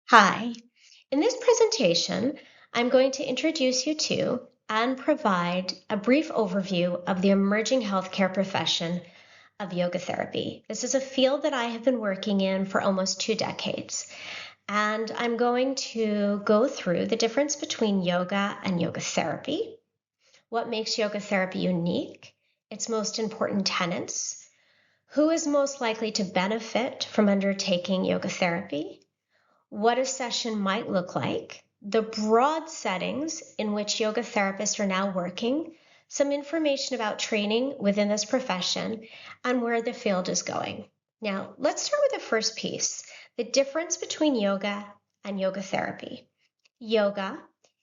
Hi. In this presentation, I'm going to introduce you to and provide a brief overview of the emerging healthcare profession of yoga therapy. This is a field that I have been working in for almost 2 decades, and I'm going to go through the difference between yoga and yoga therapy, what makes yoga therapy unique, its most important tenets, who is most likely to benefit from undertaking yoga therapy, what a session might look like, the broad settings in which yoga therapists are now working, some information about training within this profession, and where the field is going. Now, let's start with the first piece, the difference between yoga and yoga therapy. Yoga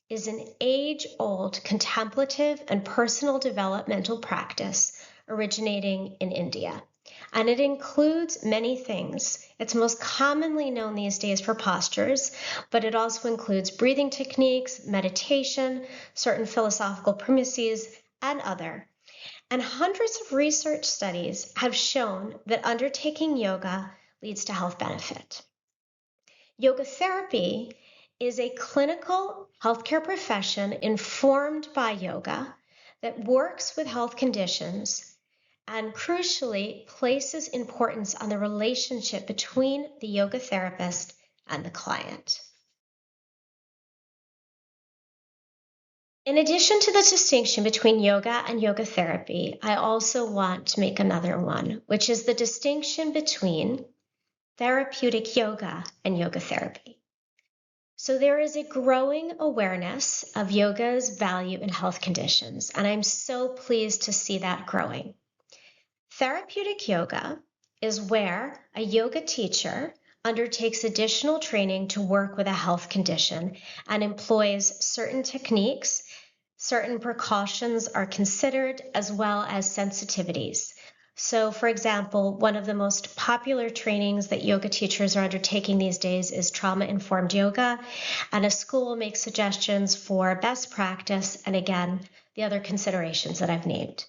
is an age-old contemplative and personal developmental practice originating in India. And it includes many things. It's most commonly known these days for postures, but it also includes breathing techniques, meditation, certain philosophical premises, and other. And hundreds of research studies have shown that undertaking yoga leads to health benefit. Yoga therapy is a clinical healthcare profession informed by yoga that works with health conditions and crucially places importance on the relationship between the yoga therapist and the client. In addition to the distinction between yoga and yoga therapy, I also want to make another one, which is the distinction between therapeutic yoga and yoga therapy. So there is a growing awareness of yoga's value in health conditions, and I'm so pleased to see that growing. Therapeutic yoga is where a yoga teacher undertakes additional training to work with a health condition and employs certain techniques, certain precautions are considered, as well as sensitivities. So, for example, one of the most popular trainings that yoga teachers are undertaking these days is trauma-informed yoga, and a school will make suggestions for best practice and, again, the other considerations that I've named.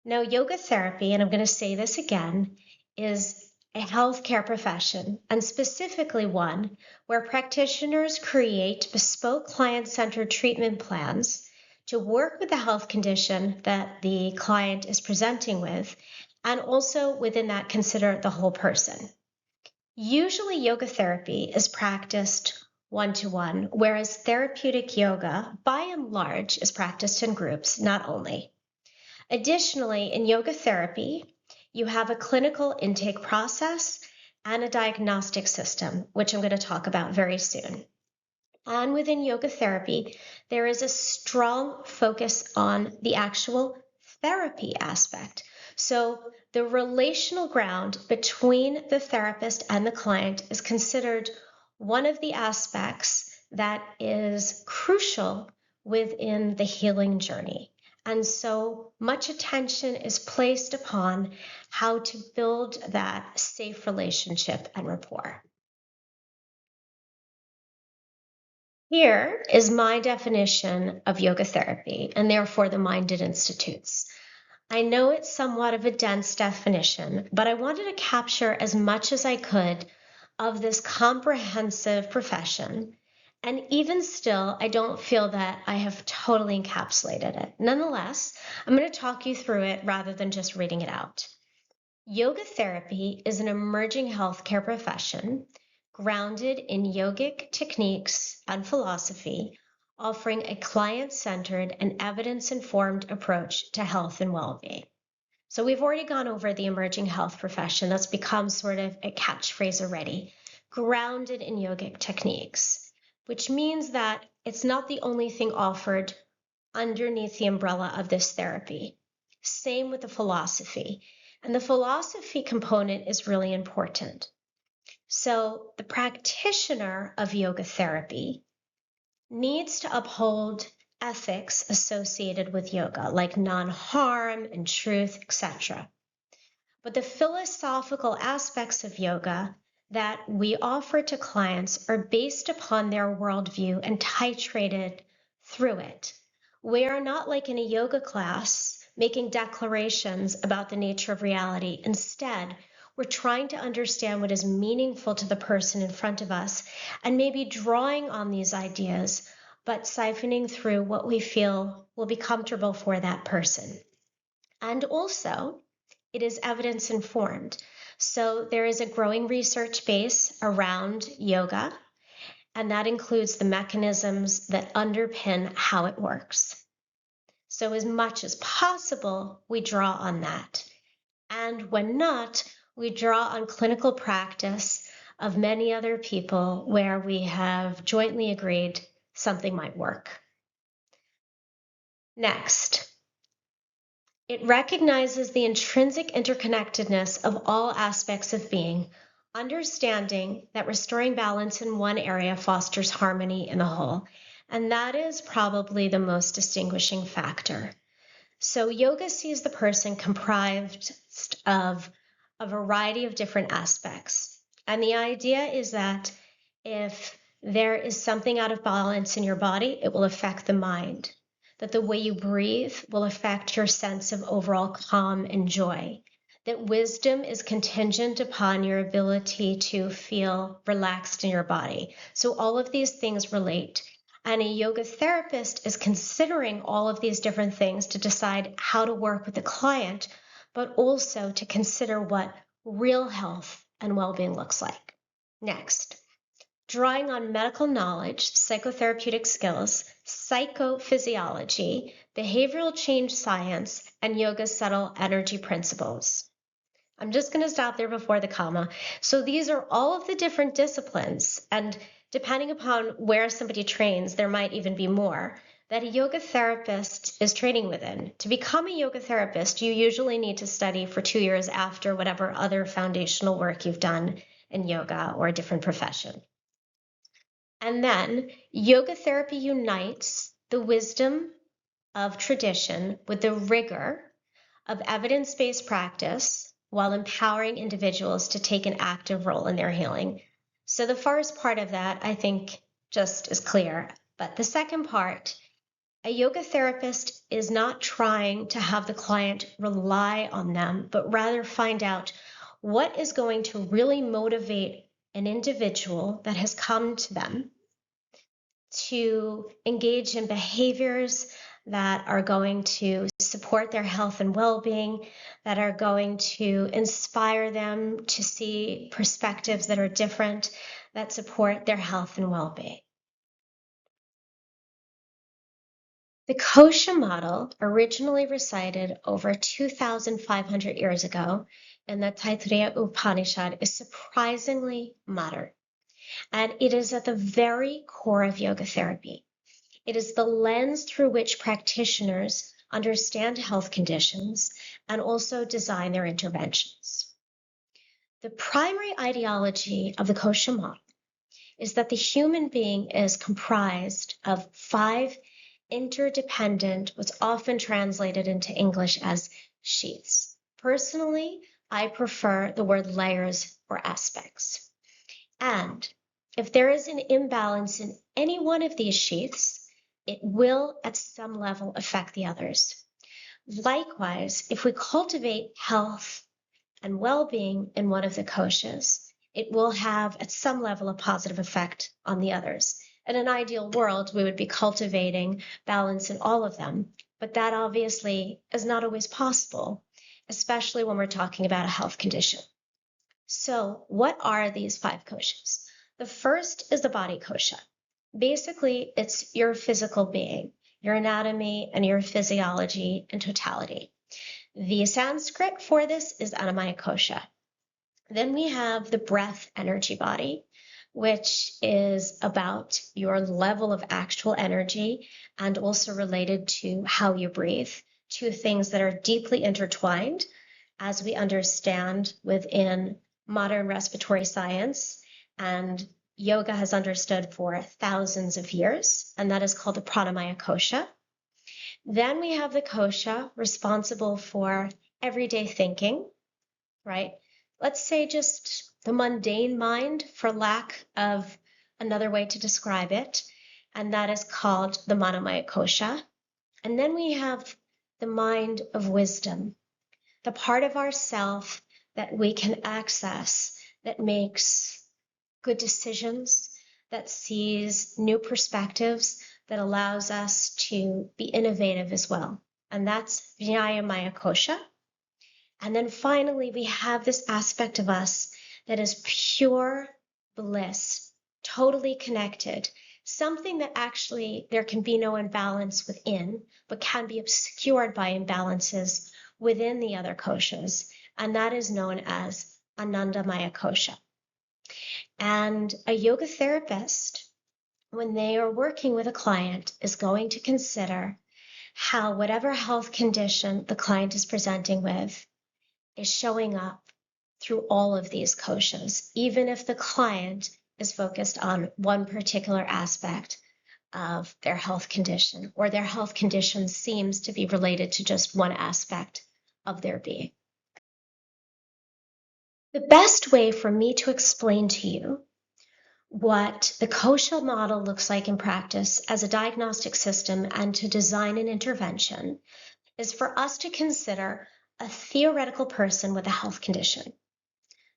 Now, yoga therapy, and I'm going to say this again, is a healthcare profession, and specifically one where practitioners create bespoke client-centered treatment plans to work with the health condition that the client is presenting with, and also within that consider the whole person. Usually yoga therapy is practiced one-to-one, whereas therapeutic yoga, by and large, is practiced in groups, not only. Additionally, in yoga therapy, you have a clinical intake process and a diagnostic system, which I'm going to talk about very soon. And within yoga therapy, there is a strong focus on the actual therapy aspect. So the relational ground between the therapist and the client is considered one of the aspects that is crucial within the healing journey. And so much attention is placed upon how to build that safe relationship and rapport. Here is my definition of yoga therapy, and therefore the Minded Institute's. I know it's somewhat of a dense definition, but I wanted to capture as much as I could of this comprehensive profession. And even still, I don't feel that I have totally encapsulated it. Nonetheless, I'm going to talk you through it rather than just reading it out. Yoga therapy is an emerging healthcare profession grounded in yogic techniques and philosophy, offering a client-centered and evidence-informed approach to health and well-being. So we've already gone over the emerging health profession. That's become sort of a catchphrase already, grounded in yogic techniques, which means that it's not the only thing offered underneath the umbrella of this therapy. Same with the philosophy. And the philosophy component is really important. So the practitioner of yoga therapy needs to uphold ethics associated with yoga, like non-harm and truth, etc. But the philosophical aspects of yoga that we offer to clients are based upon their worldview and titrated through it. We are not like in a yoga class making declarations about the nature of reality. Instead, We're trying to understand what is meaningful to the person in front of us and maybe drawing on these ideas, but siphoning through what we feel will be comfortable for that person. And also, it is evidence informed. So there is a growing research base around yoga, and that includes the mechanisms that underpin how it works. So as much as possible, we draw on that. And when not, we draw on clinical practice of many other people where we have jointly agreed something might work. Next, it recognizes the intrinsic interconnectedness of all aspects of being, understanding that restoring balance in one area fosters harmony in the whole. And that is probably the most distinguishing factor. So yoga sees the person comprised of a variety of different aspects. And the idea is that if there is something out of balance in your body, it will affect the mind. That the way you breathe will affect your sense of overall calm and joy. That wisdom is contingent upon your ability to feel relaxed in your body. So all of these things relate. And a yoga therapist is considering all of these different things to decide how to work with the client, but also to consider what real health and well-being looks like. Next, drawing on medical knowledge, psychotherapeutic skills, psychophysiology, behavioral change science, and yoga's subtle energy principles. I'm just going to stop there before the comma. So these are all of the different disciplines, and depending upon where somebody trains, there might even be more that a yoga therapist is training within. To become a yoga therapist, you usually need to study for 2 years after whatever other foundational work you've done in yoga or a different profession. And then yoga therapy unites the wisdom of tradition with the rigor of evidence-based practice while empowering individuals to take an active role in their healing. So the first part of that, I think, just is clear. But the second part, a yoga therapist is not trying to have the client rely on them, but rather find out what is going to really motivate an individual that has come to them to engage in behaviors that are going to support their health and well-being, that are going to inspire them to see perspectives that are different, that support their health and well-being. The kosha model, originally recited over 2,500 years ago in the Taittiriya Upanishad, is surprisingly modern. And it is at the very core of yoga therapy. It is the lens through which practitioners understand health conditions and also design their interventions. The primary ideology of the kosha model is that the human being is comprised of 5 interdependent, what's often translated into English as sheaths. Personally, I prefer the word layers or aspects. And if there is an imbalance in any one of these sheaths, it will at some level affect the others. Likewise, if we cultivate health and well-being in one of the koshas, it will have at some level a positive effect on the others. In an ideal world, we would be cultivating balance in all of them, but that obviously is not always possible, especially when we're talking about a health condition. So what are these 5 koshas? The first is the body kosha. Basically, it's your physical being, your anatomy and your physiology in totality. The Sanskrit for this is Annamaya kosha. Then we have the breath energy body, which is about your level of actual energy and also related to how you breathe, 2 things that are deeply intertwined as we understand within modern respiratory science, and yoga has understood for thousands of years, and that is called the pranamaya kosha. Then we have the kosha responsible for everyday thinking, right? Let's say just the mundane mind, for lack of another way to describe it, and that is called the manomaya kosha. And then we have the mind of wisdom, the part of ourself that we can access that makes good decisions, that sees new perspectives, that allows us to be innovative as well. And that's Vijaya Maya Kosha. And then finally, we have this aspect of us that is pure bliss, totally connected, something that actually there can be no imbalance within, but can be obscured by imbalances within the other koshas. And that is known as Anandamaya Kosha. And a yoga therapist, when they are working with a client, is going to consider how whatever health condition the client is presenting with is showing up through all of these koshas, even if the client is focused on one particular aspect of their health condition, or their health condition seems to be related to just one aspect of their being. The best way for me to explain to you what the kosha model looks like in practice as a diagnostic system and to design an intervention is for us to consider a theoretical person with a health condition.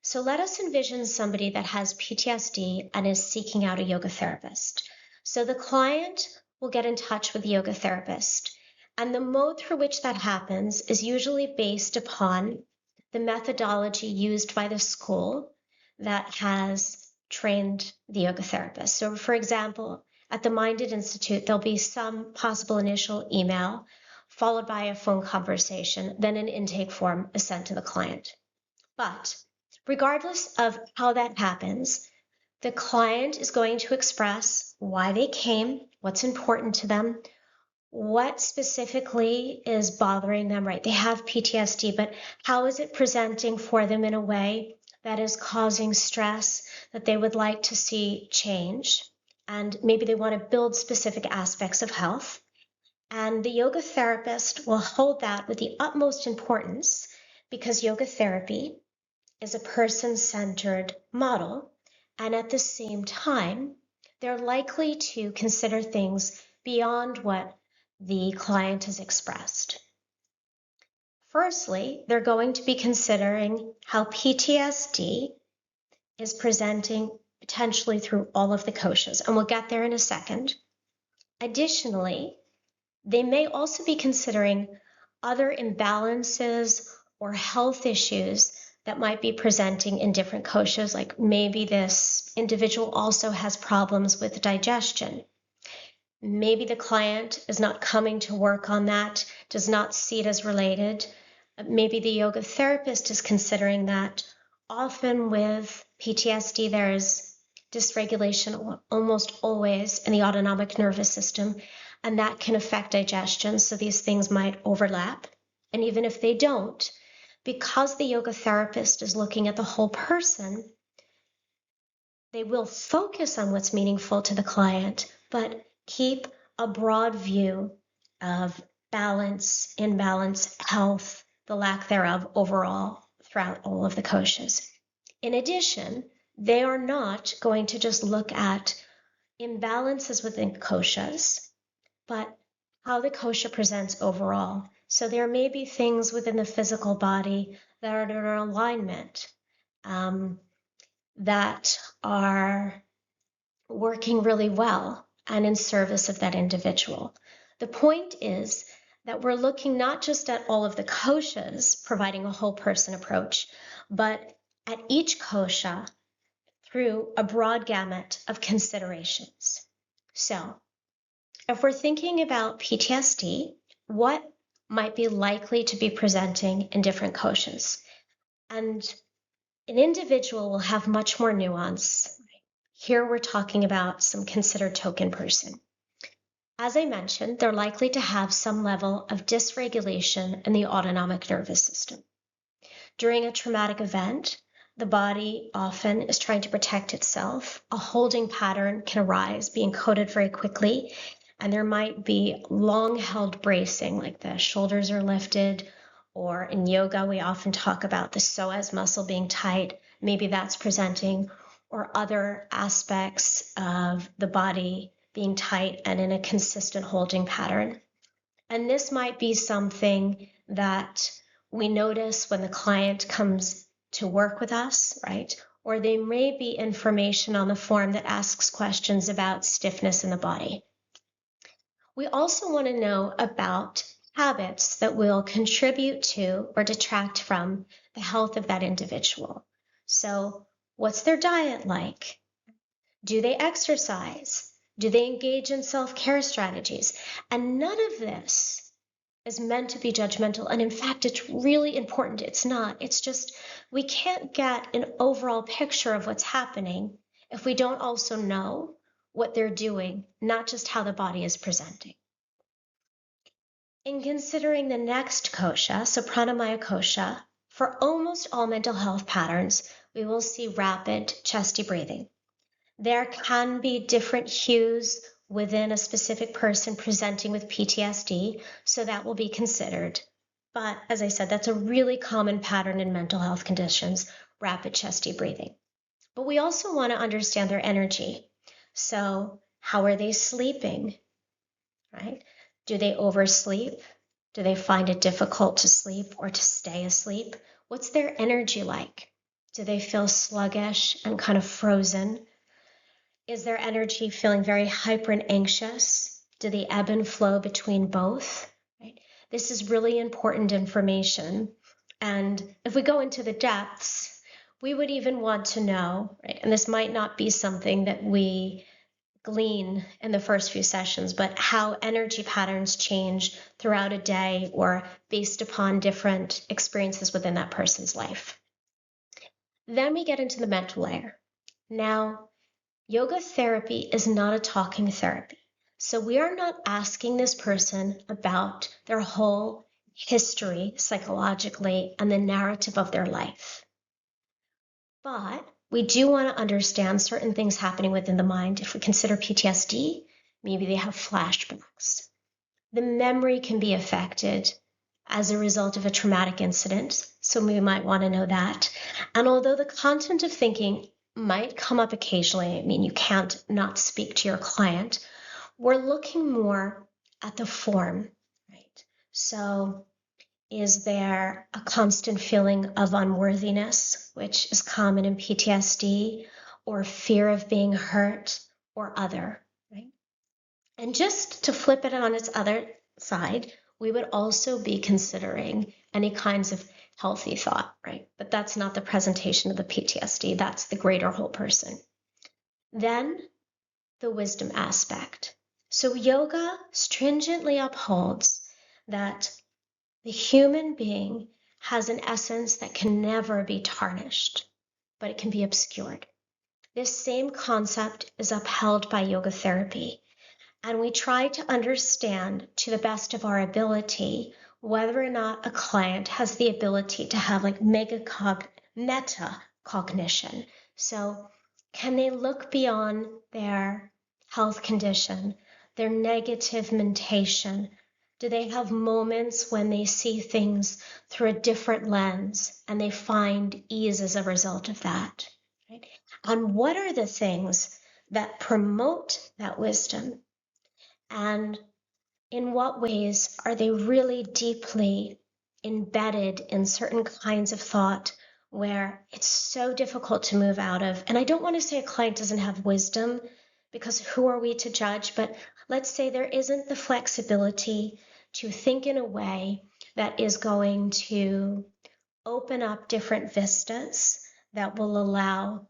So let us envision somebody that has PTSD and is seeking out a yoga therapist. So the client will get in touch with the yoga therapist, and the mode through which that happens is usually based upon the methodology used by the school that has trained the yoga therapist. So for example, at the Minded Institute, there'll be some possible initial email followed by a phone conversation, then an intake form is sent to the client. But regardless of how that happens, the client is going to express why they came, what's important to them, what specifically is bothering them, right? They have PTSD, but how is it presenting for them in a way that is causing stress that they would like to see change? And maybe they want to build specific aspects of health. And the yoga therapist will hold that with the utmost importance because yoga therapy is a person-centered model. And at the same time, they're likely to consider things beyond what the client has expressed. Firstly, they're going to be considering how PTSD is presenting potentially through all of the koshas, and we'll get there in a second. Additionally, they may also be considering other imbalances or health issues that might be presenting in different koshas, like maybe this individual also has problems with digestion. Maybe the client is not coming to work on that, does not see it as related. Maybe the yoga therapist is considering that. Often with PTSD, there's dysregulation almost always in the autonomic nervous system, and that can affect digestion. So these things might overlap. And even if they don't, because the yoga therapist is looking at the whole person, they will focus on what's meaningful to the client, but keep a broad view of balance, imbalance, health, the lack thereof overall throughout all of the koshas. In addition, they are not going to just look at imbalances within koshas, but how the kosha presents overall. So there may be things within the physical body that are in alignment, that are working really well and in service of that individual. The point is that we're looking not just at all of the koshas, providing a whole person approach, but at each kosha through a broad gamut of considerations. So if we're thinking about PTSD, what might be likely to be presenting in different koshas? And an individual will have much more nuance. Here we're talking about some considered token person. As I mentioned, they're likely to have some level of dysregulation in the autonomic nervous system. During a traumatic event, the body often is trying to protect itself. A holding pattern can arise, being coded very quickly, and there might be long-held bracing, like the shoulders are lifted, or in yoga, we often talk about the psoas muscle being tight. Maybe that's presenting, or other aspects of the body being tight and in a consistent holding pattern. And this might be something that we notice when the client comes to work with us, right? Or they may be information on the form that asks questions about stiffness in the body. We also want to know about habits that will contribute to or detract from the health of that individual. So, what's their diet like? Do they exercise? Do they engage in self-care strategies? And none of this is meant to be judgmental. And in fact, it's really important. It's not. It's just we can't get an overall picture of what's happening if we don't also know what they're doing, not just how the body is presenting. In considering the next kosha, so pranamaya kosha, for almost all mental health patterns, we will see rapid chesty breathing. There can be different hues within a specific person presenting with PTSD, so that will be considered. But as I said, that's a really common pattern in mental health conditions, rapid chesty breathing. But we also want to understand their energy. So how are they sleeping, right? Do they oversleep? Do they find it difficult to sleep or to stay asleep? What's their energy like? Do they feel sluggish and kind of frozen? Is their energy feeling very hyper and anxious? Do they ebb and flow between both? Right? This is really important information. And if we go into the depths, we would even want to know, right? And this might not be something that we glean in the first few sessions, but how energy patterns change throughout a day or based upon different experiences within that person's life. Then we get into the mental layer. Now, yoga therapy is not a talking therapy. So we are not asking this person about their whole history psychologically and the narrative of their life. But we do want to understand certain things happening within the mind. If we consider PTSD, maybe they have flashbacks. The memory can be affected as a result of a traumatic incident, so we might want to know that. And although the content of thinking might come up occasionally, I mean, you can't not speak to your client, we're looking more at the form, right? So is there a constant feeling of unworthiness, which is common in PTSD, or fear of being hurt, or other, right? And just to flip it on its other side, we would also be considering any kinds of healthy thought, right? But that's not the presentation of the PTSD, that's the greater whole person. Then the wisdom aspect. So yoga stringently upholds that the human being has an essence that can never be tarnished, but it can be obscured. This same concept is upheld by yoga therapy, and we try to understand to the best of our ability whether or not a client has the ability to have like meta cognition. So can they look beyond their health condition, their negative mentation? Do they have moments when they see things through a different lens and they find ease as a result of that? Right? And what are the things that promote that wisdom? And in what ways are they really deeply embedded in certain kinds of thought where it's so difficult to move out of? And I don't want to say a client doesn't have wisdom, because who are we to judge? But let's say there isn't the flexibility to think in a way that is going to open up different vistas that will allow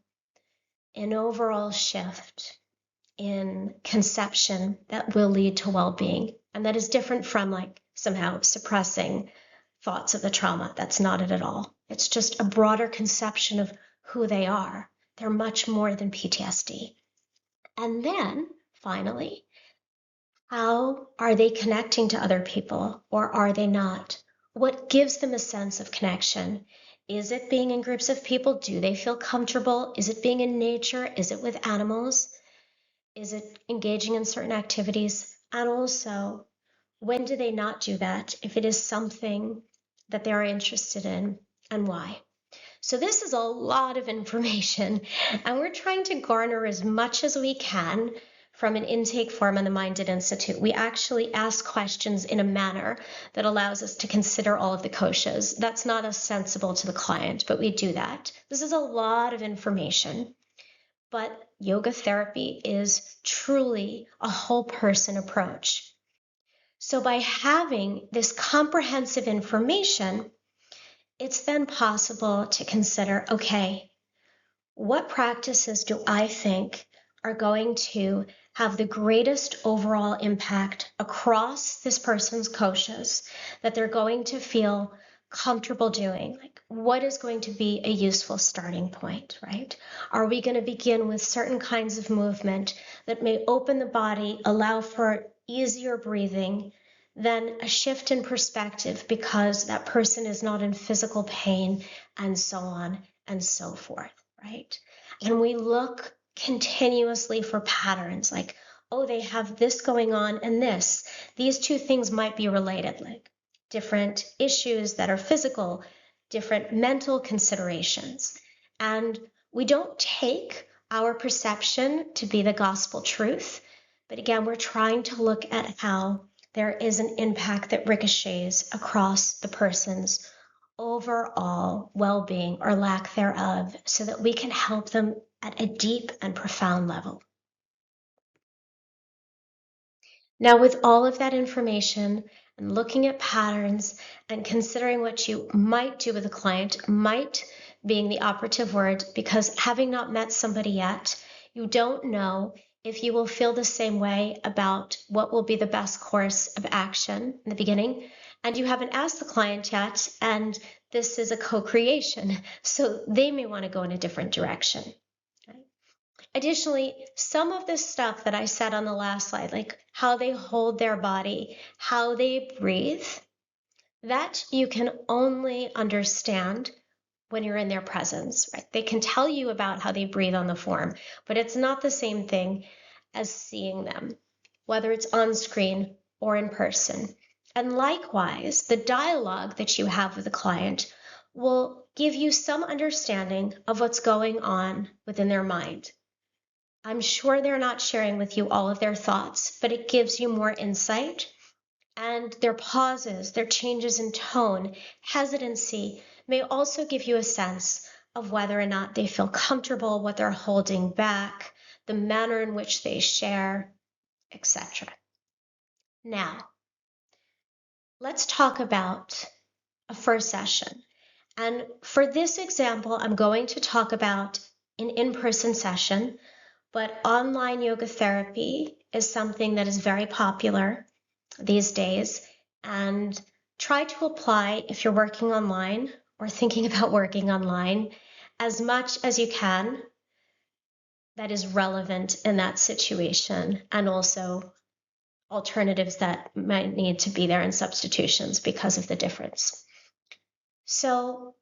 an overall shift in conception that will lead to well-being. And that is different from like somehow suppressing thoughts of the trauma. That's not it at all. It's just a broader conception of who they are. They're much more than PTSD. And then finally, how are they connecting to other people, or are they not? What gives them a sense of connection? Is it being in groups of people? Do they feel comfortable? Is it being in nature? Is it with animals? Is it engaging in certain activities? And also, when do they not do that if it is something that they are interested in, and why? So this is a lot of information, and we're trying to garner as much as we can from an intake form on the Minded Institute. We actually ask questions in a manner that allows us to consider all of the koshas. That's not as sensible to the client, but we do that. This is a lot of information, but yoga therapy is truly a whole person approach. So by having this comprehensive information, it's then possible to consider, okay, what practices do I think are going to have the greatest overall impact across this person's koshas that they're going to feel comfortable doing? Like, what is going to be a useful starting point, right? Are we going to begin with certain kinds of movement that may open the body, allow for easier breathing, then a shift in perspective because that person is not in physical pain, and so on and so forth, right? And we look continuously for patterns like, oh, they have this going on and this. These two things might be related, like different issues that are physical, different mental considerations. And we don't take our perception to be the gospel truth. But again, we're trying to look at how there is an impact that ricochets across the person's overall well-being or lack thereof, so that we can help them at a deep and profound level. Now, with all of that information and looking at patterns and considering what you might do with a client, might being the operative word, because having not met somebody yet, you don't know if you will feel the same way about what will be the best course of action in the beginning. And you haven't asked the client yet, and this is a co-creation, so they may want to go in a different direction. Additionally, some of the stuff that I said on the last slide, like how they hold their body, how they breathe, that you can only understand when you're in their presence, right? They can tell you about how they breathe on the form, but it's not the same thing as seeing them, whether it's on screen or in person. And likewise, the dialogue that you have with the client will give you some understanding of what's going on within their mind. I'm sure they're not sharing with you all of their thoughts, but it gives you more insight. And their pauses, their changes in tone, hesitancy may also give you a sense of whether or not they feel comfortable, what they're holding back, the manner in which they share, etc. Now, let's talk about a first session. And for this example, I'm going to talk about an in-person session, but online yoga therapy is something that is very popular these days, and try to apply, if you're working online or thinking about working online, as much as you can that is relevant in that situation, and also alternatives that might need to be there and substitutions because of the difference. So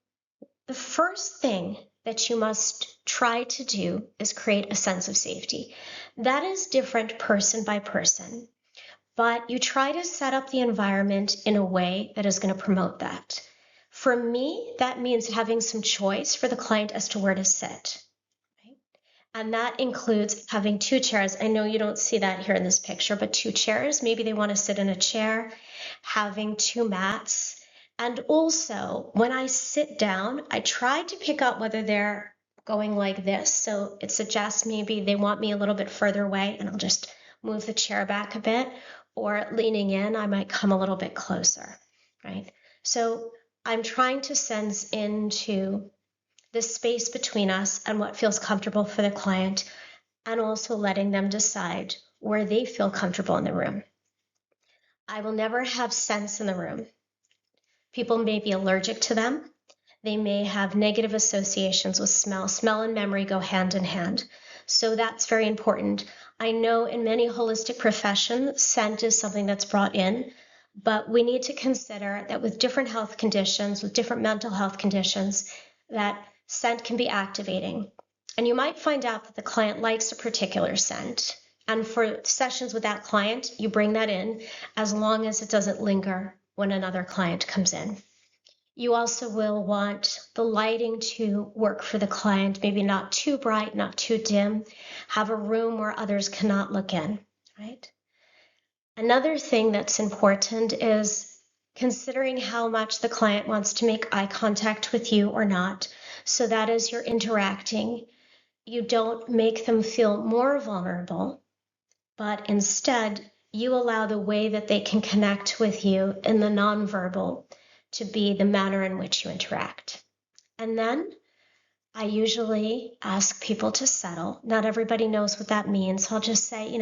the first thing that you must try to do is create a sense of safety. That is different person by person, but you try to set up the environment in a way that is going to promote that. For me, that means having some choice for the client as to where to sit. Right? And that includes having 2 chairs. I know you don't see that here in this picture, but 2 chairs. Maybe they want to sit in a chair, having 2 mats. And also, when I sit down, I try to pick up whether they're going like this. So it suggests maybe they want me a little bit further away, and I'll just move the chair back a bit. Or leaning in, I might come a little bit closer, right? So I'm trying to sense into the space between us and what feels comfortable for the client, and also letting them decide where they feel comfortable in the room. I will never have scents in the room. People may be allergic to them. They may have negative associations with smell. Smell and memory go hand in hand. So that's very important. I know in many holistic professions, scent is something that's brought in, but we need to consider that with different health conditions, with different mental health conditions, that scent can be activating. And you might find out that the client likes a particular scent. And for sessions with that client, you bring that in as long as it doesn't linger when another client comes in. You also will want the lighting to work for the client, maybe not too bright, not too dim. Have a room where others cannot look in, right? Another thing that's important is considering how much the client wants to make eye contact with you or not, so that as you're interacting, you don't make them feel more vulnerable, but instead you allow the way that they can connect with you in the nonverbal to be the manner in which you interact. And then I usually ask people to settle. Not everybody knows what that means. I'll just say,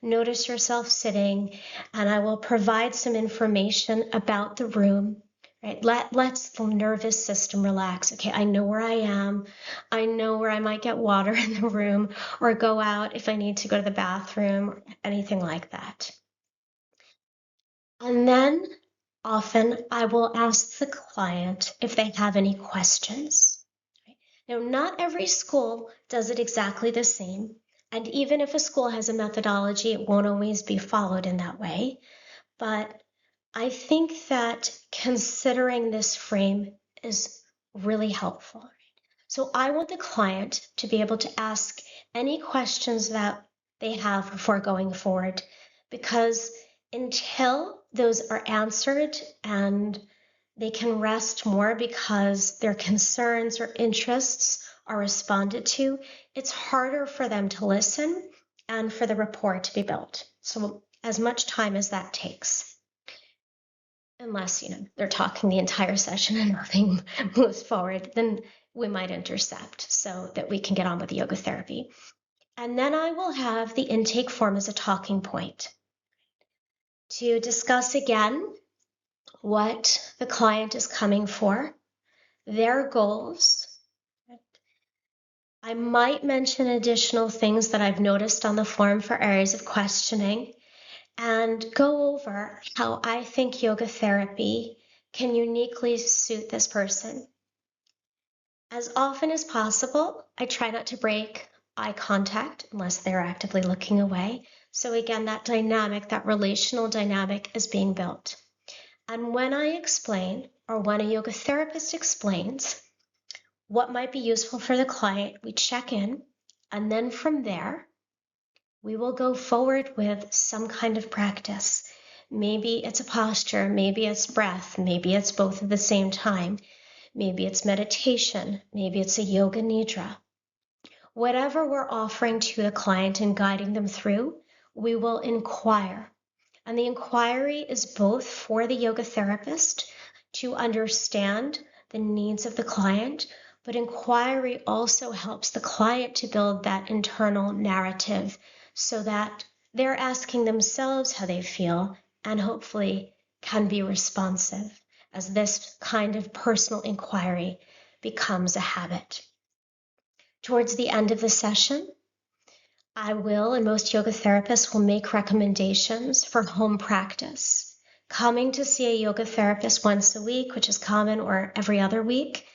notice yourself sitting, and I will provide some information about the room. Right? Let's the nervous system relax. Okay, I know where I am. I know where I might get water in the room or go out if I need to go to the bathroom or anything like that. And then often I will ask the client if they have any questions. Now, not every school does it exactly the same. And even if a school has a methodology, it won't always be followed in that way. But I think that considering this frame is really helpful. So I want the client to be able to ask any questions that they have before going forward, because until those are answered and they can rest more because their concerns or interests are responded to, it's harder for them to listen and for the rapport to be built. So as much time as that takes. Unless, they're talking the entire session and nothing moves forward, then we might intercept so that we can get on with yoga therapy. And then I will have the intake form as a talking point to discuss again what the client is coming for, their goals. I might mention additional things that I've noticed on the form for areas of questioning and go over how I think yoga therapy can uniquely suit this person. As often as possible, I try not to break eye contact unless they're actively looking away. So again, that dynamic, that relational dynamic is being built. And when I explain, or when a yoga therapist explains what might be useful for the client, we check in, and then from there, we will go forward with some kind of practice. Maybe it's a posture, maybe it's breath, maybe it's both at the same time. Maybe it's meditation, maybe it's a yoga nidra. Whatever we're offering to the client and guiding them through, we will inquire. And the inquiry is both for the yoga therapist to understand the needs of the client, but inquiry also helps the client to build that internal narrative so that they're asking themselves how they feel and hopefully can be responsive as this kind of personal inquiry becomes a habit. Towards the end of the session, I will, and most yoga therapists will make recommendations for home practice. Coming to see a yoga therapist once a week, which is common, or every other week,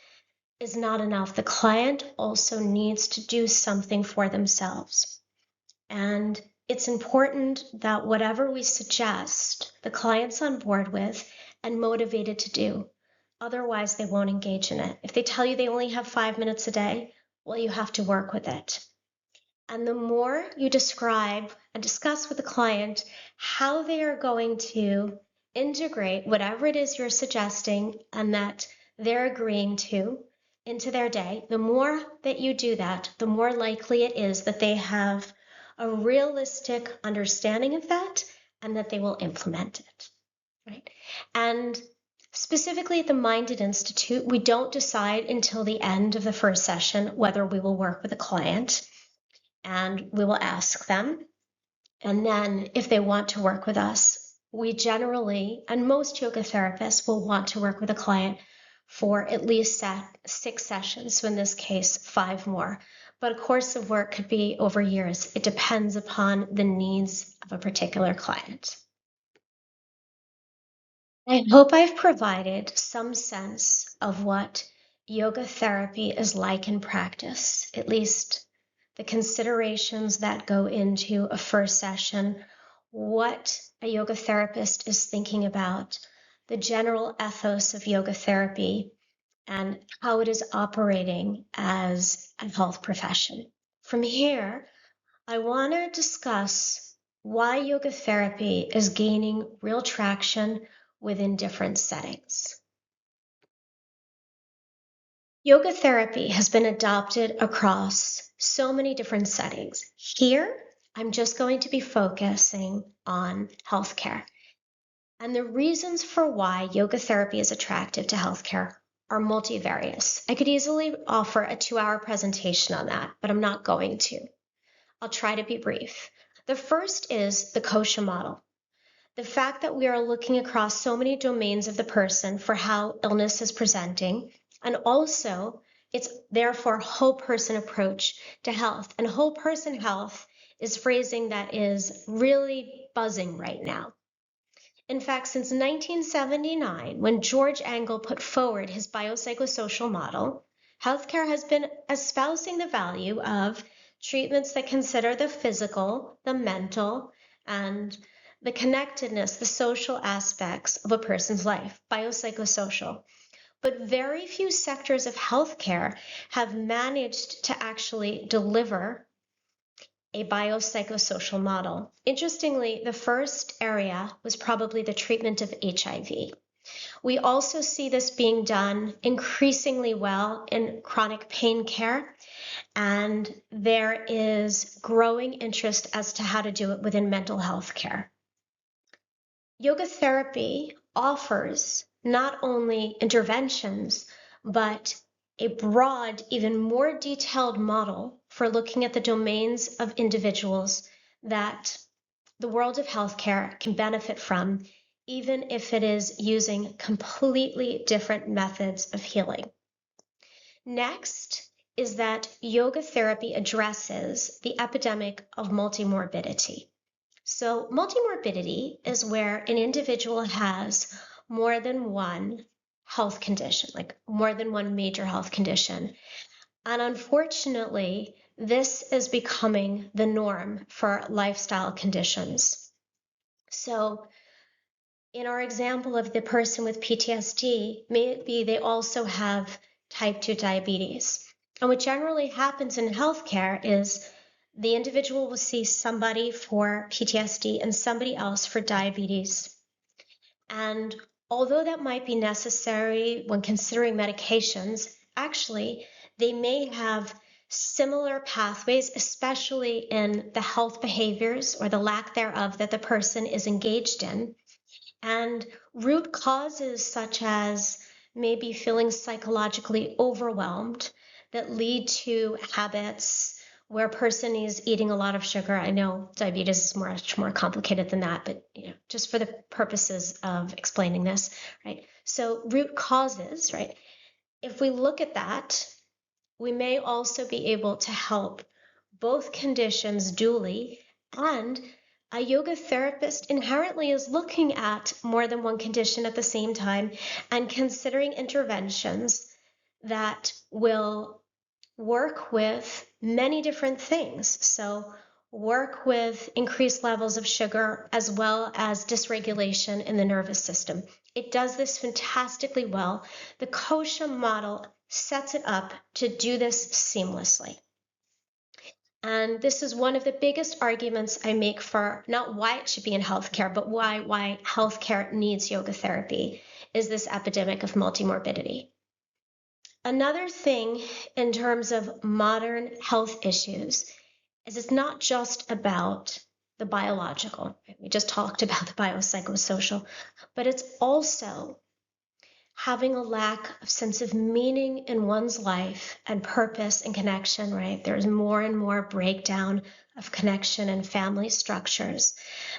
is not enough. The client also needs to do something for themselves. And it's important that whatever we suggest, the client's on board with and motivated to do. Otherwise, they won't engage in it. If they tell you they only have 5 minutes a day, well, you have to work with it. And the more you describe and discuss with the client how they are going to integrate whatever it is you're suggesting and that they're agreeing to into their day, the more that you do that, the more likely it is that they have a realistic understanding of that and that they will implement it, right? And specifically at the Minded Institute, we don't decide until the end of the first session whether we will work with a client, and we will ask them. And then if they want to work with us, we generally, and most yoga therapists will want to work with a client for at least 6 sessions. So in this case, 5 more. But a course of work could be over years. It depends upon the needs of a particular client. I hope I've provided some sense of what yoga therapy is like in practice, at least the considerations that go into a first session, what a yoga therapist is thinking about, the general ethos of yoga therapy, and how it is operating as a health profession. From here, I want to discuss why yoga therapy is gaining real traction within different settings. Yoga therapy has been adopted across so many different settings. Here, I'm just going to be focusing on healthcare. And the reasons for why yoga therapy is attractive to healthcare are multivarious. I could easily offer a 2-hour presentation on that, but I'm not going to. I'll try to be brief. The first is the kosha model. The fact that we are looking across so many domains of the person for how illness is presenting, and also it's therefore whole person approach to health. And whole person health is phrasing that is really buzzing right now. In fact, since 1979, when George Engel put forward his biopsychosocial model, healthcare has been espousing the value of treatments that consider the physical, the mental, and the connectedness, the social aspects of a person's life, biopsychosocial. But very few sectors of healthcare have managed to actually deliver a biopsychosocial model. Interestingly, the first area was probably the treatment of HIV. We also see this being done increasingly well in chronic pain care, and there is growing interest as to how to do it within mental health care. Yoga therapy offers not only interventions, but a broad, even more detailed model for looking at the domains of individuals that the world of healthcare can benefit from, even if it is using completely different methods of healing. Next is that yoga therapy addresses the epidemic of multimorbidity. So multimorbidity is where an individual has more than one health condition, like more than one major health condition. And unfortunately, this is becoming the norm for lifestyle conditions. So in our example of the person with PTSD, maybe they also have type 2 diabetes. And what generally happens in healthcare is the individual will see somebody for PTSD and somebody else for diabetes. And although that might be necessary when considering medications, actually, they may have similar pathways, especially in the health behaviors or the lack thereof that the person is engaged in. And root causes such as maybe feeling psychologically overwhelmed that lead to habits where a person is eating a lot of sugar. I know diabetes is much more complicated than that, but just for the purposes of explaining this, right? So root causes, right? If we look at that, we may also be able to help both conditions dually, and a yoga therapist inherently is looking at more than one condition at the same time and considering interventions that will work with many different things. So work with increased levels of sugar as well as dysregulation in the nervous system. It does this fantastically well. The kosha model sets it up to do this seamlessly. And this is one of the biggest arguments I make for not why it should be in healthcare, but why healthcare needs yoga therapy, is this epidemic of multimorbidity. Another thing in terms of modern health issues is it's not just about the biological. We just talked about the biopsychosocial, but it's also having a lack of sense of meaning in one's life and purpose and connection, right? There's more and more breakdown of connection and family structures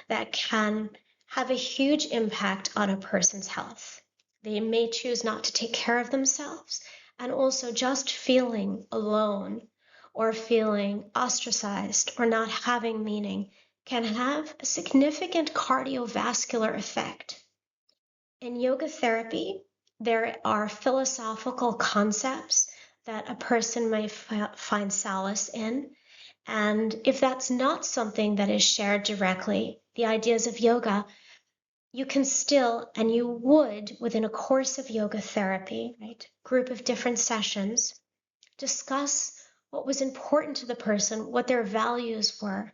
that can have a huge impact on a person's health. They may choose not to take care of themselves, and also just feeling alone or feeling ostracized or not having meaning can have a significant cardiovascular effect. In yoga therapy, there are philosophical concepts that a person may find solace in. And if that's not something that is shared directly, the ideas of yoga, you can still, and you would, within a course of yoga therapy, right, group of different sessions, discuss what was important to the person, what their values were,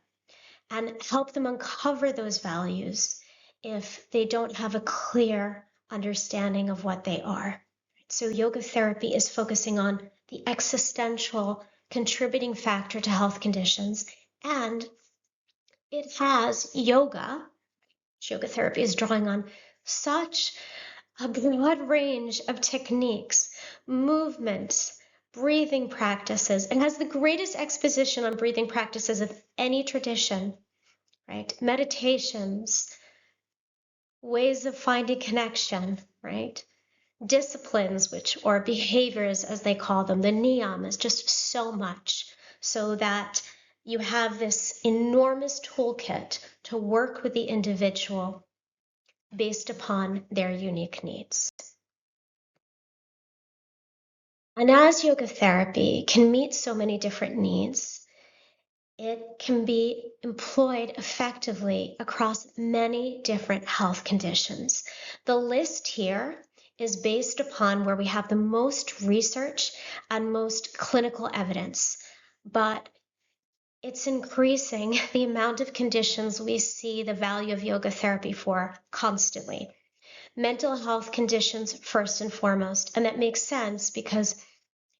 and help them uncover those values if they don't have a clear understanding of what they are. So yoga therapy is focusing on the existential contributing factor to health conditions, and it has yoga therapy is drawing on such a broad range of techniques, movements, breathing practices, and has the greatest exposition on breathing practices of any tradition, right? Meditations, ways of finding connection, right? Disciplines, or behaviors as they call them, the niyamas, just so much, so that you have this enormous toolkit to work with the individual based upon their unique needs. And as yoga therapy can meet so many different needs, it can be employed effectively across many different health conditions. The list here is based upon where we have the most research and most clinical evidence, but it's increasing the amount of conditions we see the value of yoga therapy for constantly. Mental health conditions first and foremost, and that makes sense because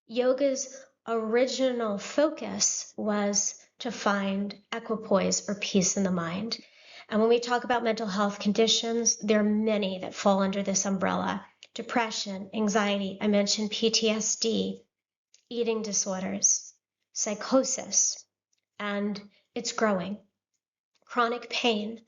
yoga's original focus was to find equipoise or peace in the mind. And when we talk about mental health conditions, there are many that fall under this umbrella. Depression, anxiety, I mentioned PTSD, eating disorders, psychosis, and it's growing, chronic pain.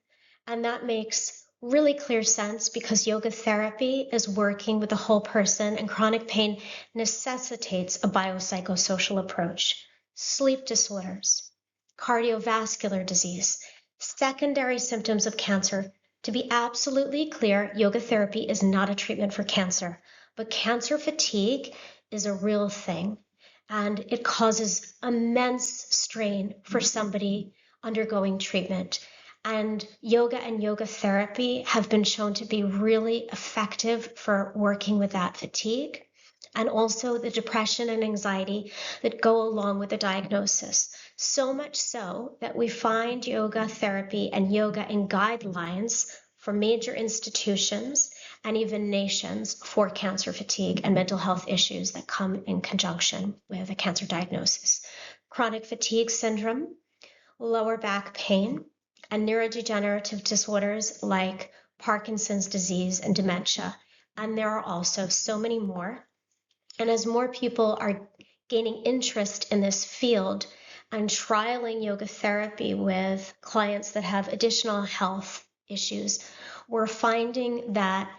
And that makes really clear sense because yoga therapy is working with the whole person, and chronic pain necessitates a biopsychosocial approach. Sleep disorders, cardiovascular disease, secondary symptoms of cancer. To be absolutely clear, yoga therapy is not a treatment for cancer, but cancer fatigue is a real thing, and it causes immense strain for somebody undergoing treatment. And yoga therapy have been shown to be really effective for working with that fatigue and also the depression and anxiety that go along with the diagnosis. So much so that we find yoga therapy and yoga in guidelines for major institutions and even nations for cancer fatigue and mental health issues that come in conjunction with a cancer diagnosis. Chronic fatigue syndrome, lower back pain, and neurodegenerative disorders like Parkinson's disease and dementia. And there are also so many more. And as more people are gaining interest in this field and trialing yoga therapy with clients that have additional health issues, we're finding that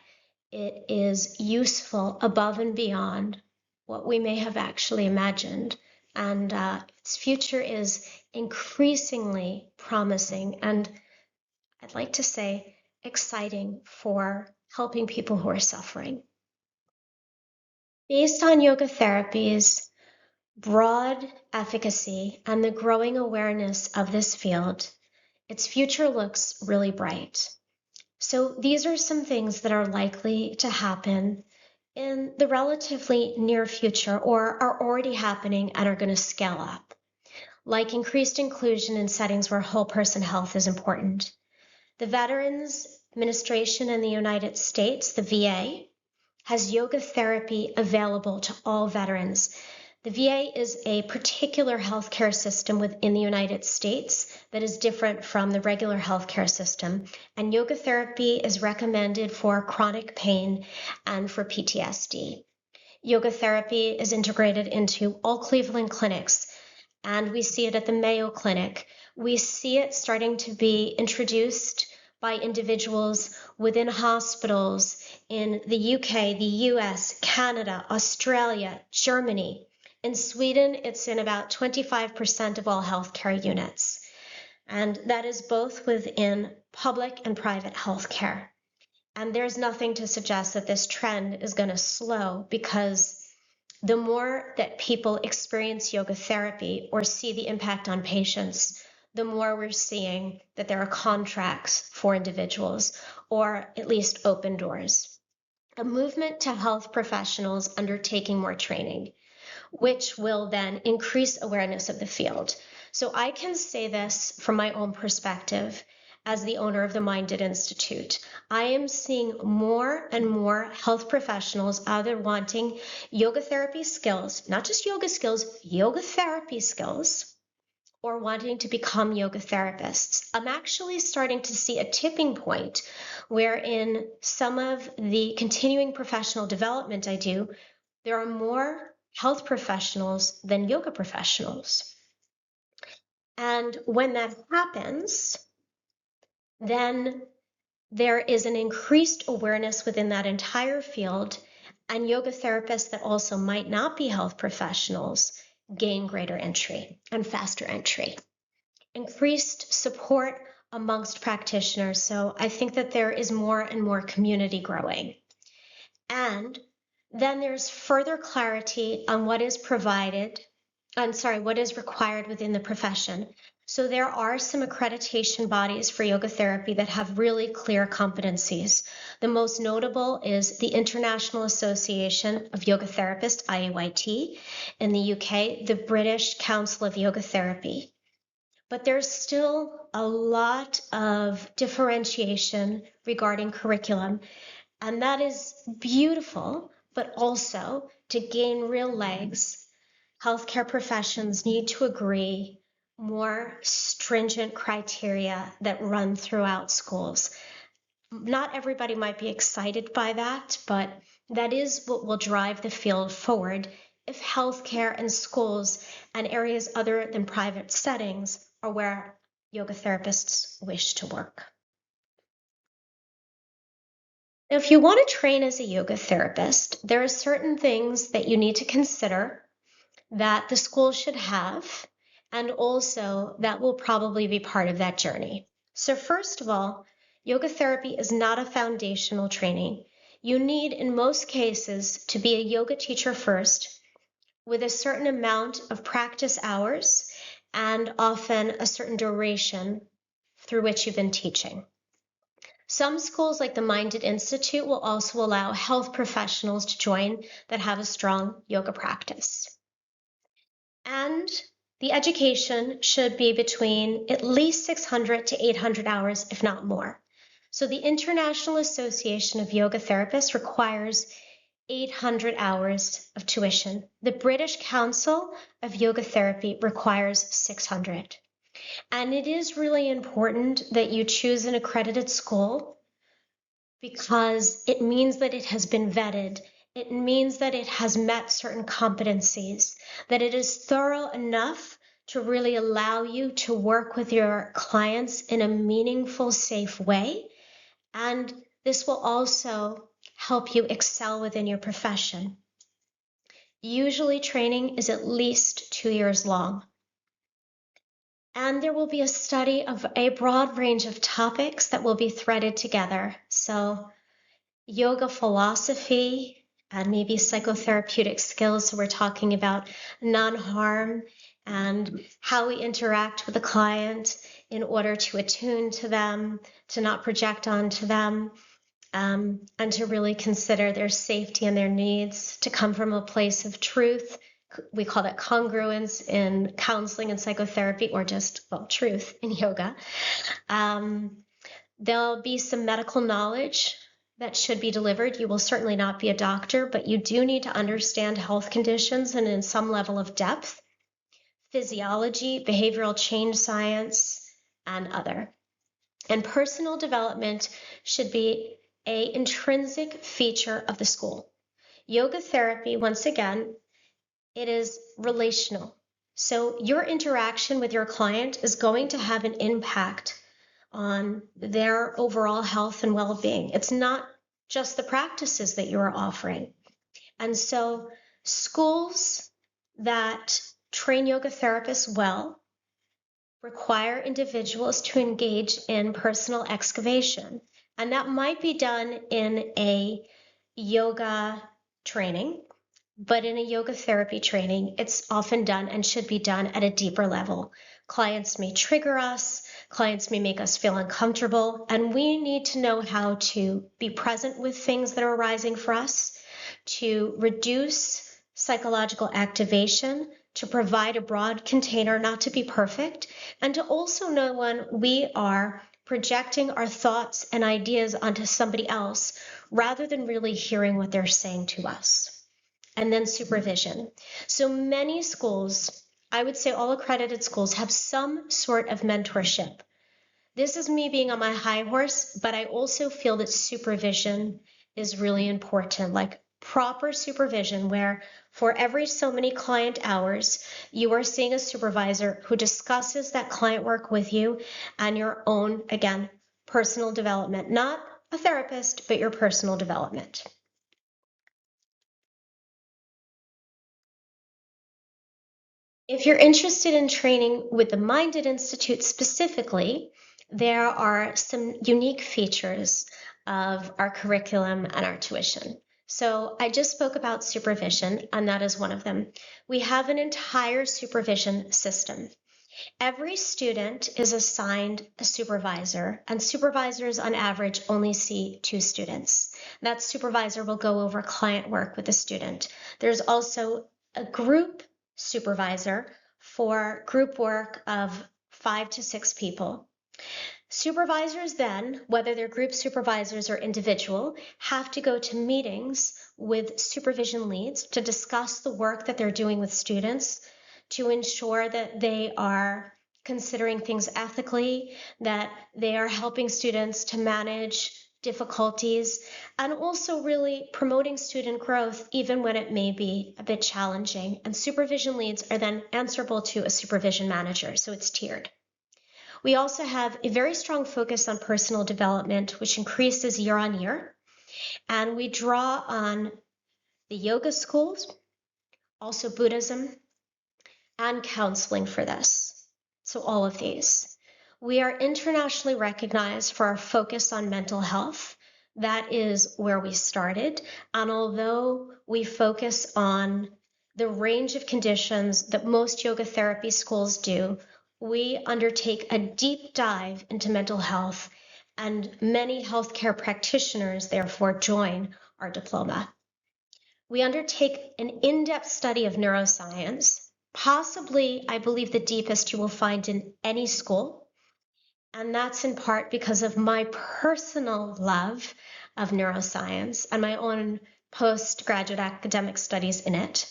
it is useful above and beyond what we may have actually imagined. And its future is increasingly promising and, I'd like to say, exciting for helping people who are suffering. Based on yoga therapy's broad efficacy and the growing awareness of this field, its future looks really bright. So these are some things that are likely to happen in the relatively near future or are already happening and are going to scale up, like increased inclusion in settings where whole person health is important. The Veterans Administration in the United States, the VA, has yoga therapy available to all veterans. The VA is a particular healthcare system within the United States that is different from the regular healthcare system, and yoga therapy is recommended for chronic pain and for PTSD. Yoga therapy is integrated into all Cleveland clinics, and we see it at the Mayo Clinic. We see it starting to be introduced by individuals within hospitals in the UK, the US, Canada, Australia, Germany. In Sweden, it's in about 25% of all healthcare units. And that is both within public and private healthcare. And there's nothing to suggest that this trend is going to slow, because the more that people experience yoga therapy or see the impact on patients, the more we're seeing that there are contracts for individuals, or at least open doors. A movement to health professionals undertaking more training, which will then increase awareness of the field. So I can say this from my own perspective as the owner of the Minded Institute. I am seeing more and more health professionals either wanting yoga therapy skills, not just yoga skills, yoga therapy skills, or wanting to become yoga therapists. I'm actually starting to see a tipping point where in some of the continuing professional development I do, there are more health professionals than yoga professionals. And when that happens, then there is an increased awareness within that entire field, and yoga therapists that also might not be health professionals gain greater entry and faster entry. Increased support amongst practitioners. So I think that there is more and more community growing. And then there's further clarity on what is what is required within the profession. So there are some accreditation bodies for yoga therapy that have really clear competencies. The most notable is the International Association of Yoga Therapists, IAYT, in the UK, the British Council of Yoga Therapy. But there's still a lot of differentiation regarding curriculum, and that is beautiful, but also to gain real legs, healthcare professions need to agree more stringent criteria that run throughout schools. Not everybody might be excited by that, but that is what will drive the field forward if healthcare and schools and areas other than private settings are where yoga therapists wish to work. If you want to train as a yoga therapist, there are certain things that you need to consider that the school should have, and also that will probably be part of that journey. So first of all, yoga therapy is not a foundational training. You need, in most cases, to be a yoga teacher first with a certain amount of practice hours and often a certain duration through which you've been teaching. Some schools like the Minded Institute will also allow health professionals to join that have a strong yoga practice. And the education should be between at least 600 to 800 hours, if not more. So the International Association of Yoga Therapists requires 800 hours of tuition. The British Council of Yoga Therapy requires 600. And it is really important that you choose an accredited school because it means that it has been vetted. It means that it has met certain competencies, that it is thorough enough to really allow you to work with your clients in a meaningful, safe way. And this will also help you excel within your profession. Usually training is at least 2 years long. And there will be a study of a broad range of topics that will be threaded together. So yoga philosophy and maybe psychotherapeutic skills. So we're talking about non-harm and how we interact with the client in order to attune to them, to not project onto them, and to really consider their safety and their needs, to come from a place of truth. We call that congruence in counseling and psychotherapy, or just, truth in yoga. There'll be some medical knowledge that should be delivered. You will certainly not be a doctor, but you do need to understand health conditions and in some level of depth, physiology, behavioral change science, and other. And personal development should be an intrinsic feature of the school. Yoga therapy, once again, it is relational. So your interaction with your client is going to have an impact on their overall health and well-being. It's not just the practices that you are offering. And so schools that train yoga therapists well require individuals to engage in personal excavation. And that might be done in a yoga training, but in a yoga therapy training, it's often done and should be done at a deeper level Clients may trigger us, clients may make us feel uncomfortable, and we need to know how to be present with things that are arising for us, to reduce psychological activation, to provide a broad container, not to be perfect, and to also know when we are projecting our thoughts and ideas onto somebody else rather than really hearing what they're saying to us. And then supervision. So many schools, I would say all accredited schools, have some sort of mentorship. This is me being on my high horse, but I also feel that supervision is really important, like proper supervision where for every so many client hours, you are seeing a supervisor who discusses that client work with you and your own, again, personal development, not a therapist, but your personal development. If you're interested in training with the Minded Institute specifically, there are some unique features of our curriculum and our tuition. So I just spoke about supervision, and that is one of them. We have an entire supervision system. Every student is assigned a supervisor, and supervisors on average only see 2 students. That supervisor will go over client work with the student. There's also a group supervisor for group work of 5 to 6 people. Supervisors then, whether they're group supervisors or individual, have to go to meetings with supervision leads to discuss the work that they're doing with students, to ensure that they are considering things ethically, that they are helping students to manage difficulties, and also really promoting student growth even when it may be a bit challenging. And supervision leads are then answerable to a supervision manager, so it's tiered. We also have a very strong focus on personal development, which increases year on year. And we draw on the yoga schools, also Buddhism, and counseling for this. So all of these. We are internationally recognized for our focus on mental health. That is where we started. And although we focus on the range of conditions that most yoga therapy schools do, we undertake a deep dive into mental health, and many healthcare practitioners therefore join our diploma. We undertake an in-depth study of neuroscience, possibly, I believe, the deepest you will find in any school. And that's in part because of my personal love of neuroscience and my own postgraduate academic studies in it.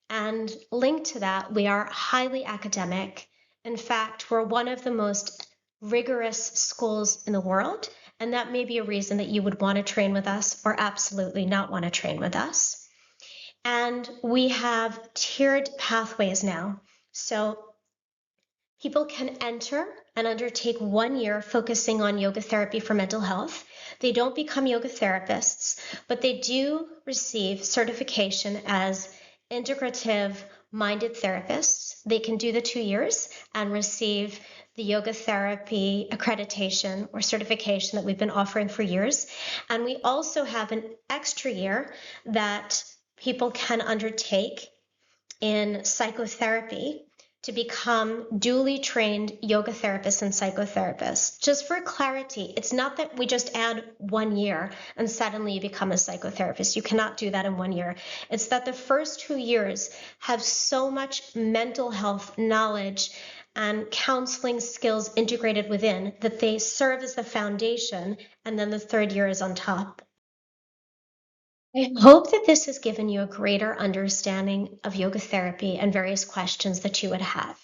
And linked to that, we are highly academic. In fact, we're one of the most rigorous schools in the world, and that may be a reason that you would want to train with us or absolutely not want to train with us. And we have tiered pathways now. So people can enter and undertake 1 year focusing on yoga therapy for mental health. They don't become yoga therapists, but they do receive certification as integrative minded therapists. They can do the 2 years and receive the yoga therapy accreditation or certification that we've been offering for years. And we also have an extra year that people can undertake in psychotherapy to become duly trained yoga therapists and psychotherapists. Just for clarity, it's not that we just add 1 year and suddenly you become a psychotherapist. You cannot do that in 1 year. It's that the first 2 years have so much mental health knowledge and counseling skills integrated within that they serve as the foundation, and then the 3rd year is on top. I hope that this has given you a greater understanding of yoga therapy and various questions that you would have.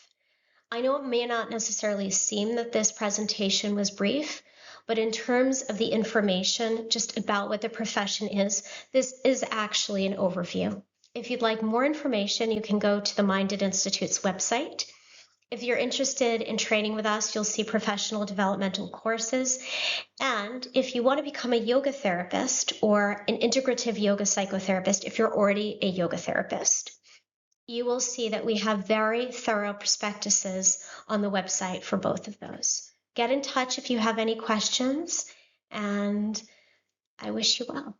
I know it may not necessarily seem that this presentation was brief, but in terms of the information just about what the profession is, this is actually an overview. If you'd like more information, you can go to the Minded Institute's website. If you're interested in training with us, you'll see professional developmental courses. And if you want to become a yoga therapist or an integrative yoga psychotherapist, if you're already a yoga therapist, you will see that we have very thorough prospectuses on the website for both of those. Get in touch if you have any questions, and I wish you well.